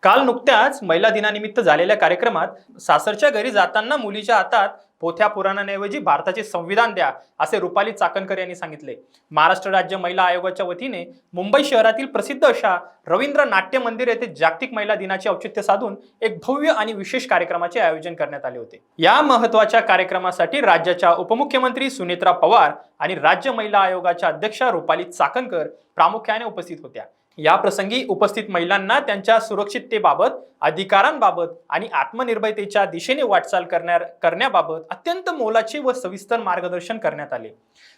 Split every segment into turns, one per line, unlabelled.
काल नुकत्याच महिला दिनानिमित्त झालेल्या कार्यक्रमात सासरच्या घरी जाताना मुलीच्या हातात पोथ्या पुराणांऐवजी भारताचे संविधान द्या, असे रुपाली चाकणकर यांनी सांगितले। महाराष्ट्र राज्य महिला आयोगाच्या वतीने मुंबई शहरातील प्रसिद्ध अशा रवींद्र नाट्य मंदिर येथे जागतिक महिला दिनाचे औचित्य साधून एक भव्य आणि विशेष कार्यक्रमाचे आयोजन करण्यात आले होते। या महत्त्वाच्या कार्यक्रमासाठी राज्याच्या उपमुख्यमंत्री सुनेत्रा पवार आणि राज्य महिला आयोगाच्या अध्यक्षा रुपाली चाकणकर प्रामुख्याने उपस्थित होत्या। या प्रसंगी उपस्थित महिलांना त्यांच्या सुरक्षिततेबाबत, अधिकारांबाबत आणि आत्मनिर्भरतेच्या दिशेने वाटचाल करण्याबाबत अत्यंत मोलाचे व सविस्तर मार्गदर्शन करण्यात आले।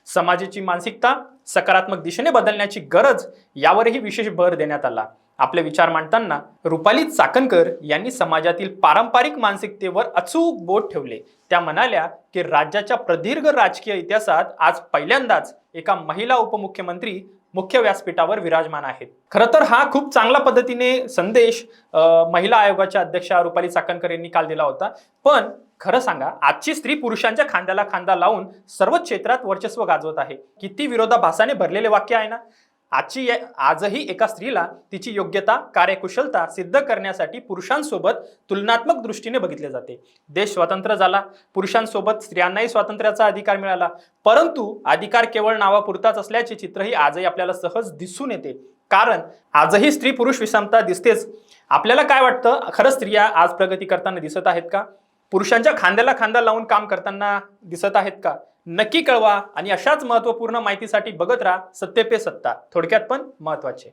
समाजाची मानसिकता सकारात्मक दिशेने बदलण्याची गरज यावरही विशेष भर देण्यात आला। आपले विचार मांडताना रुपाली चाकणकर यांनी समाजातील पारंपरिक मानसिकतेवर अचूक बोट ठेवले। त्या म्हणाल्या की राज्याच्या प्रदीर्घ राजकीय इतिहासात आज पहिल्यांदाच एका महिला उपमुख्यमंत्री मुख्य व्यासपीठावर विराजमान आहेत। खरं तर हा खूप चांगल्या पद्धतीने संदेश महिला आयोगाच्या अध्यक्षा रुपाली चाकणकर यांनी काल दिला होता। पण खरं सांगा, आजची स्त्री पुरुषांच्या खांद्याला खांदा लावून सर्वच क्षेत्रात वर्चस्व गाजवत आहे। किती विरोधाभासाने भरलेले वाक्य आहे ना। आजही एका स्त्रीला तिची योग्यता, कार्यकुशलता सिद्ध करण्यासाठी पुरुषांसोबत तुलनात्मक दृष्टीने बघितले जाते। देश स्वतंत्र झाला, पुरुषांसोबत स्त्रियांनाही स्वातंत्र्याचा अधिकार मिळाला, परंतु अधिकार केवळ नावापुरताच असल्याचे चित्रही आजही आपल्याला सहज दिसून येते। कारण आजही स्त्री पुरुष विषमता दिसतेच। आपल्याला काय वाटतं, खरं स्त्रिया आज प्रगती करताना दिसत आहेत का? पुरुषांच्या खांद्याला खांदा लावून काम करताना दिसत आहेत का? नक्की कळवा आणि अशाच महत्त्वपूर्ण माहितीसाठी बघत राहा सत्य पे सत्ता, थोडक्यात पण महत्त्वाचे।